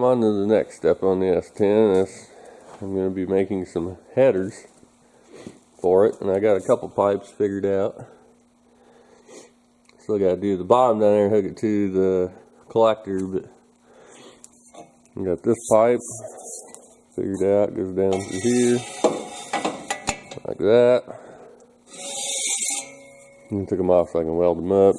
I'm on to the next step on the S-10. I'm going to be making some headers for it, and I got a couple pipes figured out. Still got to do the bottom down there and hook it to the collector, but I got this pipe figured out, goes down through here like that. And took them off so I can weld them up.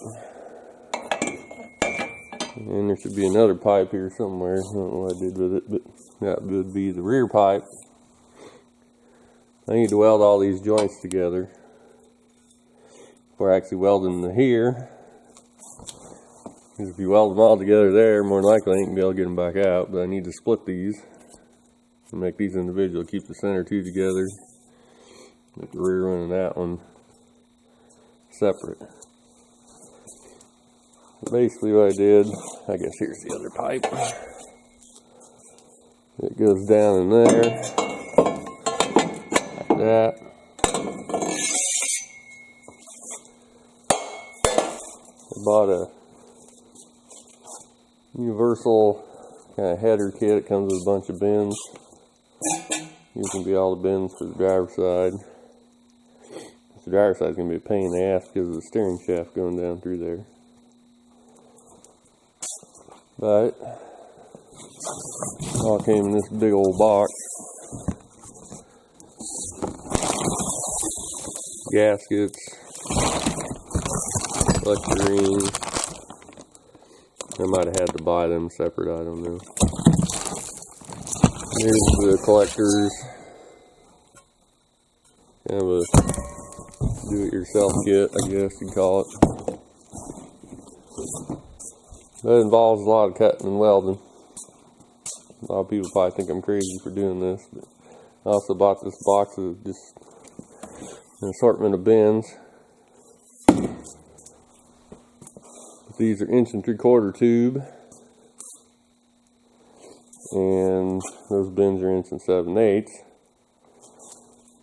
And there should be another pipe here somewhere. I don't know what I did with it, but that would be the rear pipe. I need to weld all these joints together before I actually weld them to here. Because if you weld them all together there, more than likely I ain't gonna be able to get them back out. But I need to split these and make these individual. Keep the center two together. Make the rear one and that one separate. Basically what I did, I guess here's the other pipe. It goes down in there, like that. I bought a universal kind of header kit. It comes with a bunch of bins. These can be all the bins for the driver's side. The driver's side is going to be a pain in the ass because of the steering shaft going down through there. But it all came in this big old box. Gaskets, collector rings. I might have had to buy them separate, I don't know. Here's the collectors. Kind of a do-it-yourself kit, I guess you'd call it. That involves a lot of cutting and welding. A lot of people probably think I'm crazy for doing this, but I also bought this box of just an assortment of bins. These are 1 3/4 tube, and those bins are 1 7/8.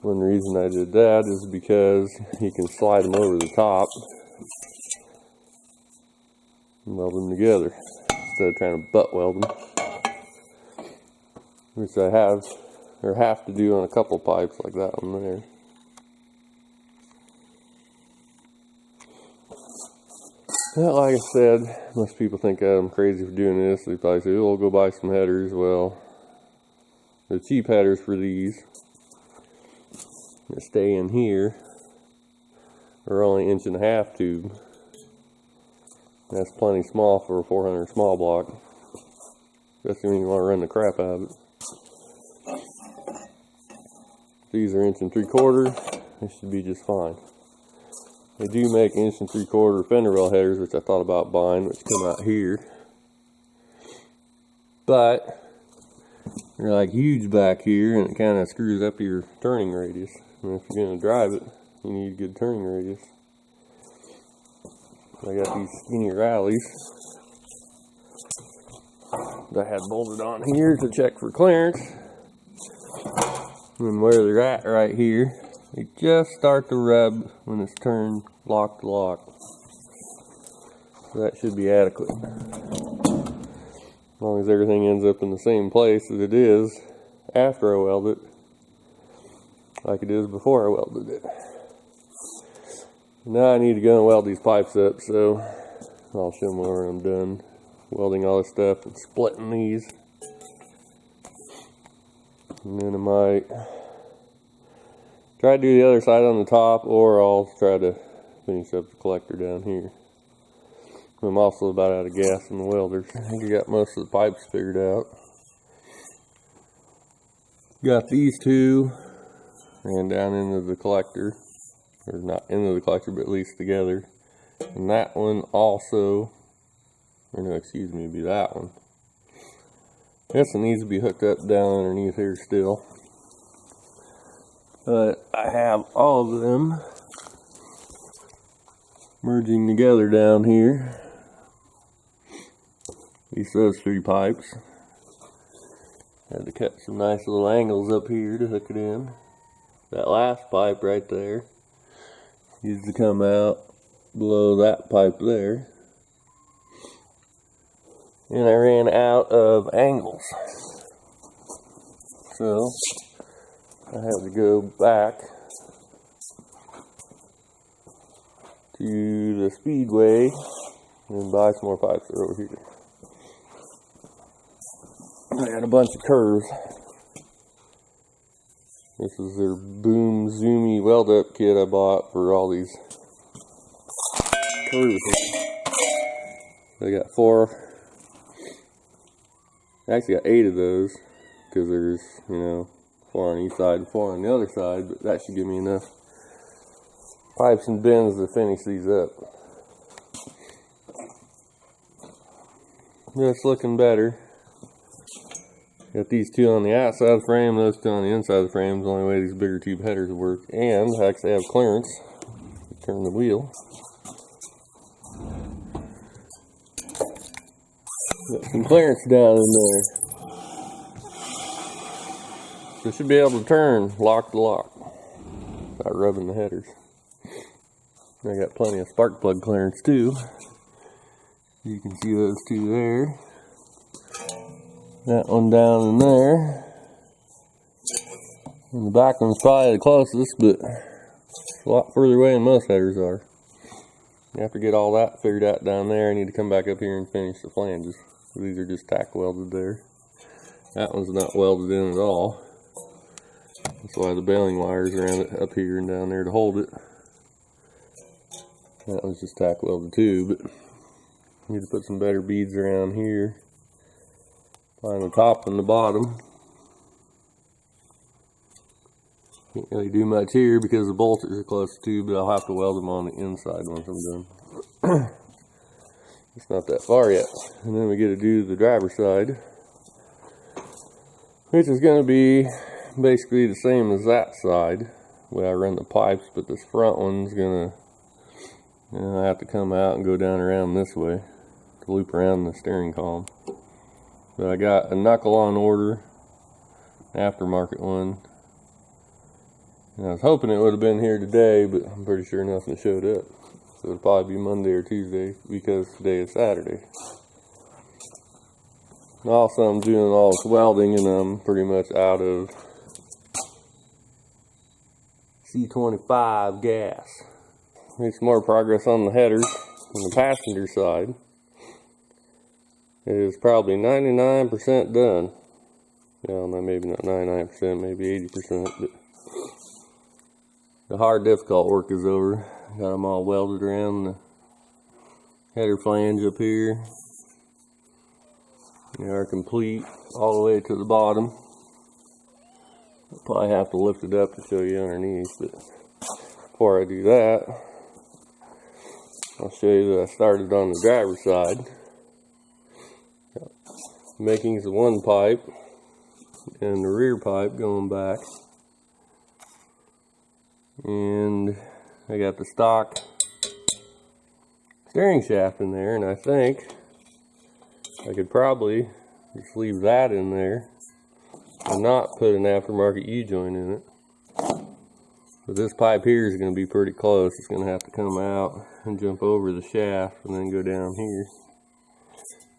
One reason I did that is because you can slide them over the top and weld them together instead of trying to butt weld them, which I have to do on a couple pipes like that one there. Well, like I said, most people think I'm crazy for doing this. They probably say, oh, we'll go buy some headers. Well, the cheap headers for these that stay in here are only 1 1/2 tube. That's plenty small for a 400 small block, especially when you want to run the crap out of it. These are 1 3/4. They should be just fine. They do make 1 3/4 fender well headers, which I thought about buying, which come out here. But they're like huge back here, and it kind of screws up your turning radius. And if you're going to drive it, you need a good turning radius. I got these skinny rallies that I had bolted on here to check for clearance. And where they're at right here, they just start to rub when it's turned lock to lock. So that should be adequate. As long as everything ends up in the same place as it is after I weld it, like it is before I welded it. Now I need to go and weld these pipes up, so I'll show them when I'm done welding all this stuff and splitting these. And then I might try to do the other side on the top, or I'll try to finish up the collector down here. I'm also about out of gas in the welders. I think I got most of the pipes figured out. Got these two ran down into the collector, or not into the collector, but at least together. And that one also, or no, excuse me, it'd be that one. This one needs to be hooked up down underneath here still. But I have all of them merging together down here. At least those 3 pipes. Had to cut some nice little angles up here to hook it in. That last pipe right there needs to come out below that pipe there. and I ran out of angles. So I had to go back to the Speedway and buy some more pipes that are over here. I got a bunch of curves. This is their Boom Zoomy weld up kit I bought for all these curves. I got 4. I actually got 8 of those because there's, 4 on each side and 4 on the other side, but that should give me enough pipes and bends to finish these up. Just looking better. Got these 2 on the outside of the frame, those 2 on the inside of the frame. Is the only way these bigger tube headers will work. And I actually have clearance to turn the wheel. Got some clearance down in there. So it should be able to turn lock to lock without rubbing the headers. I got plenty of spark plug clearance too. You can see those 2 there. That one down in there. And the back one's probably the closest, but it's a lot further away than most headers are. After get all that figured out down there, I need to come back up here and finish the flanges. These are just tack welded there. That one's not welded in at all. That's why the baling wires around it up here and down there to hold it. That one's just tack welded too, but I need to put some better beads around here. On the top and the bottom. Can't really do much here because the bolts are close to, but I'll have to weld them on the inside once I'm done. It's not that far yet. And then we get to do the driver's side, which is going to be basically the same as that side where I run the pipes, but this front one's going to have to come out and go down around this way to loop around the steering column. So I got a knuckle on order, aftermarket one. And I was hoping it would have been here today, but I'm pretty sure nothing showed up. So it'll probably be Monday or Tuesday because today is Saturday. And also I'm doing all this welding and I'm pretty much out of C25 gas. Need some more progress on the headers on the passenger side. It is probably 99% done. Well, maybe not 99%, maybe 80%, but the hard, difficult work is over. Got them all welded around the header flange up here. They are complete all the way to the bottom. I'll probably have to lift it up to show you underneath, but before I do that, I'll show you that I started on the driver's side. Making the one pipe and the rear pipe going back, and I got the stock steering shaft in there, and I think I could probably just leave that in there and not put an aftermarket U-joint in it. But this pipe here is going to be pretty close. It's going to have to come out and jump over the shaft and then go down here.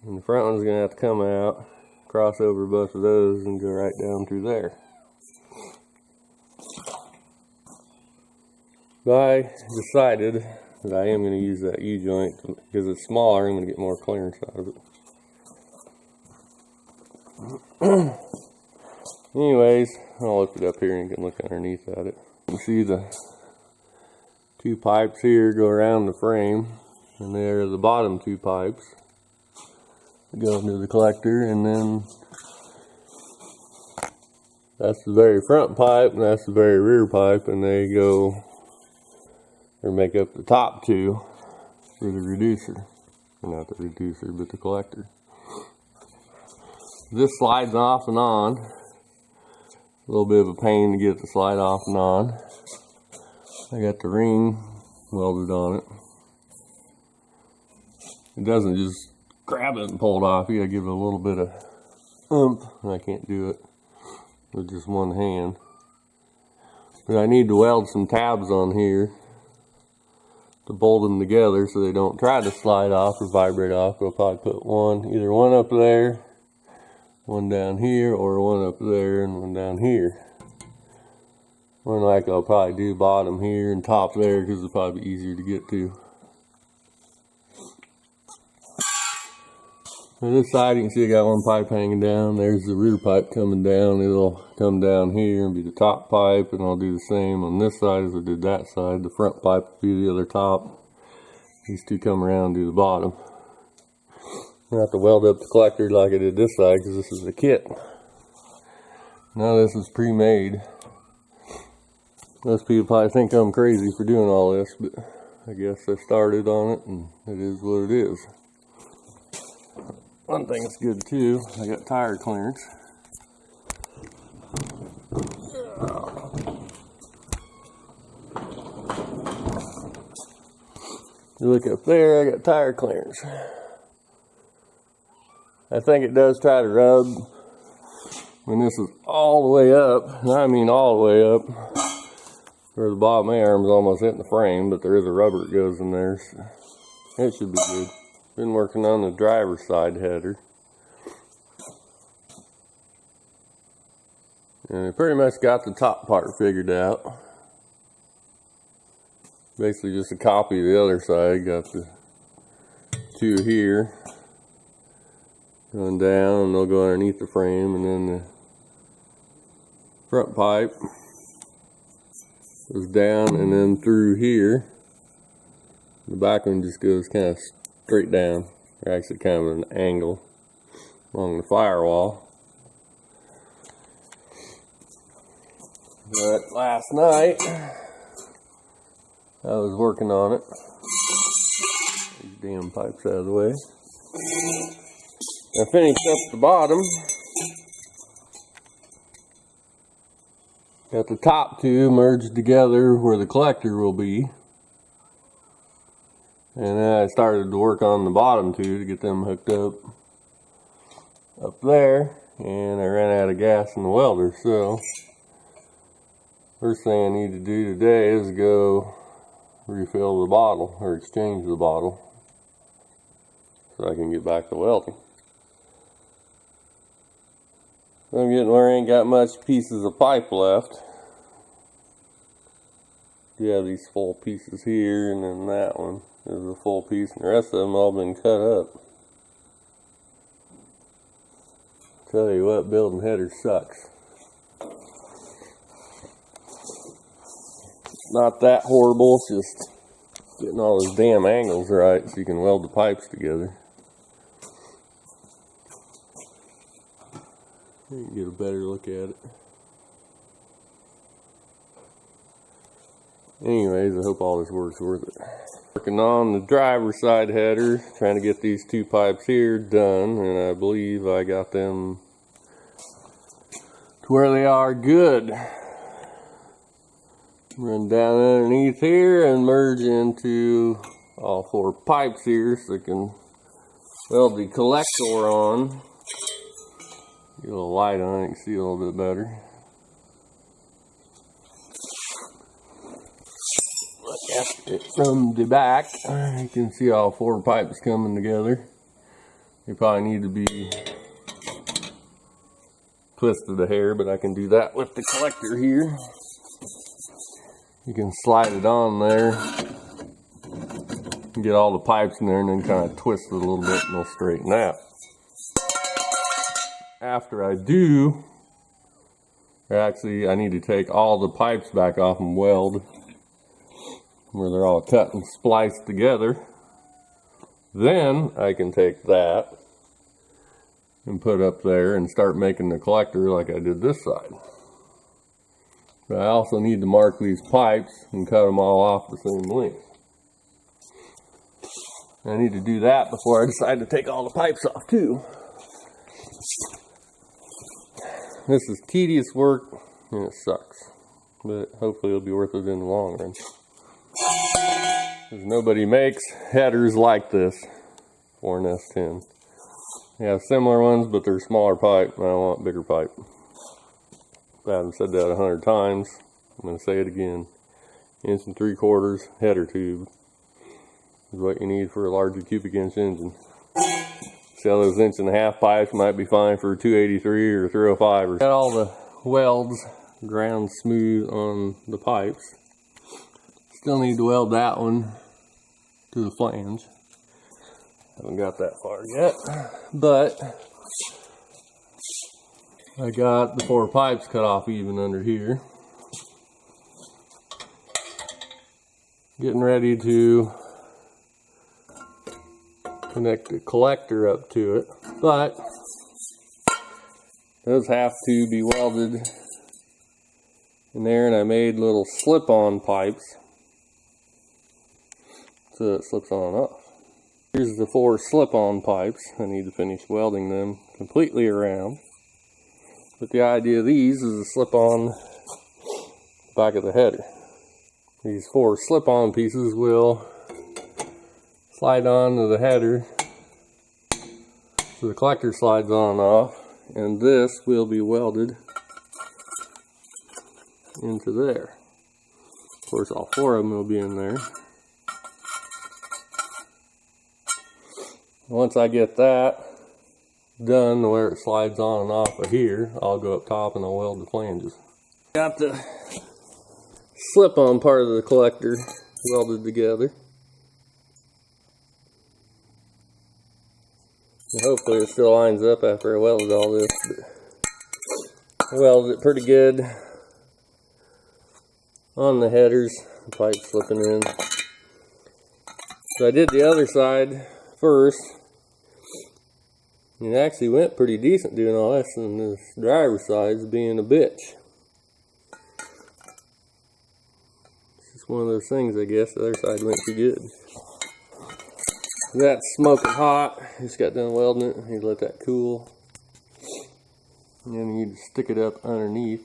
And the front one's going to have to come out, cross over both of those, and go right down through there. But I decided that I am going to use that U-joint because it's smaller. I'm going to get more clearance out of it. Anyways, I'll lift it up here and you can look underneath at it. You can see the 2 pipes here go around the frame, and there are the bottom 2 pipes go into the collector, and then that's the very front pipe and that's the very rear pipe, and they go or make up the top 2 for the reducer. Or not the reducer, but the collector. This slides off and on. A little bit of a pain to get it to slide off and on. I got the ring welded on it. It doesn't just grab it and pull it off. You gotta give it a little bit of oomph, and I can't do it with just one hand. But I need to weld some tabs on here to bolt them together so they don't try to slide off or vibrate off. We'll probably put either one up there, one down here, or one up there and one down here. One like I'll probably do bottom here and top there because it'll probably be easier to get to. On this side you can see I got one pipe hanging down. There's the rear pipe coming down. It'll come down here and be the top pipe, and I'll do the same on this side as I did that side. The front pipe will be the other top. These two come around and do the bottom. I have to weld up the collector like I did this side because this is the kit. Now this is pre-made. Most people probably think I'm crazy for doing all this, but I guess I started on it and it is what it is. One thing that's good too, I got tire clearance. You look up there, I got tire clearance. I think it does try to rub when this is all the way up, and I mean all the way up, where the bottom of my arm's almost hitting the frame, but there is a rubber that goes in there, so it should be good. Been working on the driver's side header. And I pretty much got the top part figured out. Basically just a copy of the other side. Got the two here going down, and they'll go underneath the frame, and then the front pipe goes down and then through here. The back one just goes kind of straight down, or actually kind of an angle along the firewall. But last night I was working on it. These damn pipes out of the way. I finished up the bottom. Got the top two merged together where the collector will be. And then I started to work on the bottom two to get them hooked up there. And I ran out of gas in the welder. So first thing I need to do today is go refill the bottle, or exchange the bottle, so I can get back to welding. I'm getting where I ain't got much pieces of pipe left. You have these full pieces here, and then that one is a full piece, and the rest of them all been cut up. Tell you what, building headers sucks. It's not that horrible, it's just getting all those damn angles right so you can weld the pipes together. You can get a better look at it. Anyways, I hope all this work's worth it. Working on the driver's side header, trying to get these two pipes here done, and I believe I got them to where they are good. Run down underneath here and merge into all four pipes here so I can weld the collector on. Get a little light on it, you can see a little bit better. Look at it from the back. You can see all four pipes coming together. They probably need to be twisted a hair, but I can do that with the collector here. You can slide it on there and get all the pipes in there, and then kind of twist it a little bit and they'll straighten out. After I do, actually I need to take all the pipes back off and weld where they're all cut and spliced together. Then I can take that and put up there and start making the collector like I did this side. But I also need to mark these pipes and cut them all off the same length. I need to do that before I decide to take all the pipes off too. This is tedious work and it sucks, but hopefully it'll be worth it in the long run. Because nobody makes headers like this for an S-10. They have similar ones, but they're smaller pipe, and I want bigger pipe. I haven't said that 100 times. I'm going to say it again. 1 3/4 header tube. is what you need for a larger cubic inch engine. See how those 1.5" pipes might be fine for 283 or 305. Got all the welds ground smooth on the pipes. Still need to weld that one to the flange. Haven't got that far yet, but I got the 4 pipes cut off even under here. Getting ready to connect the collector up to it, but those have to be welded in there, and I made little slip-on pipes so it slips on and off. Here's the 4 slip-on pipes. I need to finish welding them completely around. But the idea of these is to slip on the back of the header. These 4 slip-on pieces will slide onto the header so the collector slides on and off, and this will be welded into there. Of course, all 4 of them will be in there. Once I get that done where it slides on and off of here, I'll go up top and I'll weld the flanges. Got the slip-on part of the collector welded together. And hopefully it still lines up after I welded all this. But I welded it pretty good on the headers, the pipe slipping in. So I did the other side first. It actually went pretty decent doing all this, and this driver's side's being a bitch. It's just one of those things, I guess. The other side went too good. That's smoking hot. Just got done welding it. You let that cool. And then you just stick it up underneath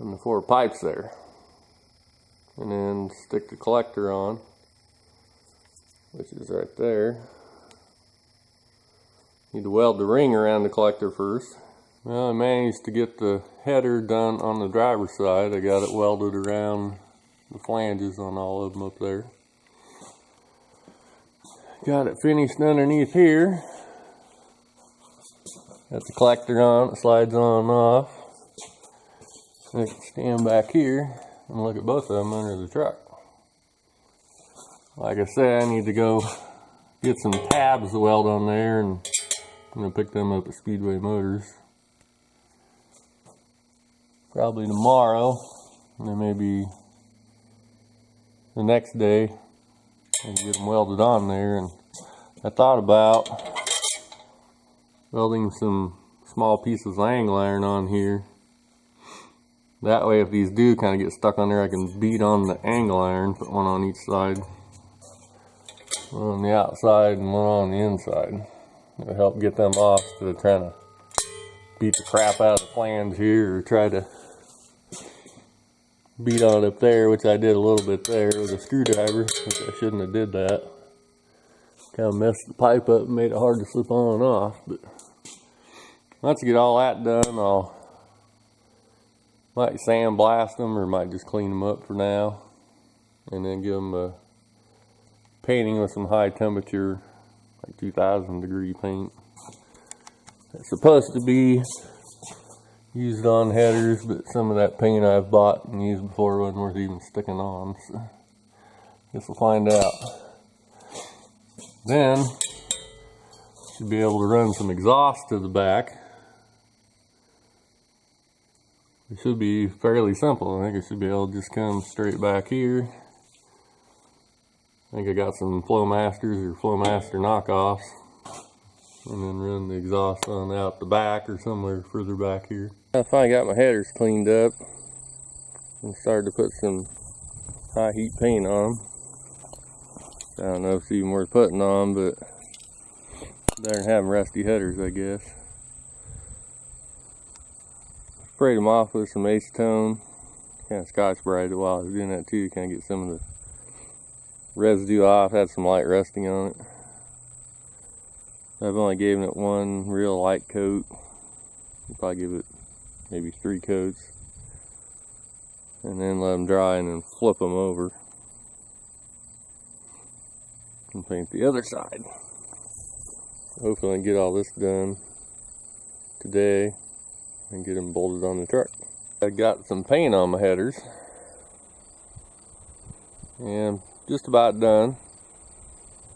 on the 4 pipes there. And then stick the collector on, which is right there. Need to weld the ring around the collector first. Well, I managed to get the header done on the driver's side. I got it welded around the flanges on all of them up there. Got it finished underneath here. Got the collector on, it slides on and off. I can stand back here and look at both of them under the truck. Like I said, I need to go get some tabs to weld on there, and I'm going to pick them up at Speedway Motors probably tomorrow, and then maybe the next day and get them welded on there. And I thought about welding some small pieces of angle iron on here. That way if these do kind of get stuck on there, I can beat on the angle iron, put one on each side. One on the outside and one on the inside. It'll help get them off instead of trying to beat the crap out of the flange here, or try to beat on up there, which I did a little bit there with a screwdriver, which I shouldn't have did that. Kind of messed the pipe up and made it hard to slip on and off. But once I get all that done, I'll might sandblast them, or might just clean them up for now, and then give them a painting with some high temperature, like 2000 degree paint. It's supposed to be used on headers, but some of that paint I've bought and used before wasn't worth even sticking on, so I guess we'll find out. Then should be able to run some exhaust to the back. It should be fairly simple. I think it should be able to just come straight back here. I think I got some Flowmasters or Flowmaster knockoffs, and then run the exhaust on out the back or somewhere further back here. I finally got my headers cleaned up and started to put some high heat paint on them. I don't know if it's even worth putting on, but better than having rusty headers, I guess. Sprayed them off with some acetone, kind of Scotch-Brite it while I was doing that too, kind of get some of the residue off. Had some light rusting on it. I've only given it one real light coat. I'll probably give it maybe 3 coats, and then let them dry and then flip them over. and paint the other side. Hopefully I can get all this done today and get them bolted on the truck. I got some paint on my headers and just about done.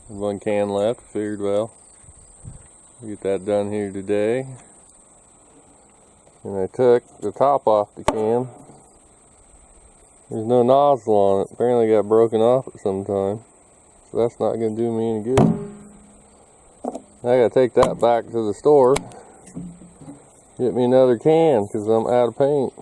One can left. Figured, well, I'll get that done here today. And I took the top off the can. There's no nozzle on it. Apparently it got broken off at some time. So that's not going to do me any good. I got to take that back to the store. Get me another can because I'm out of paint.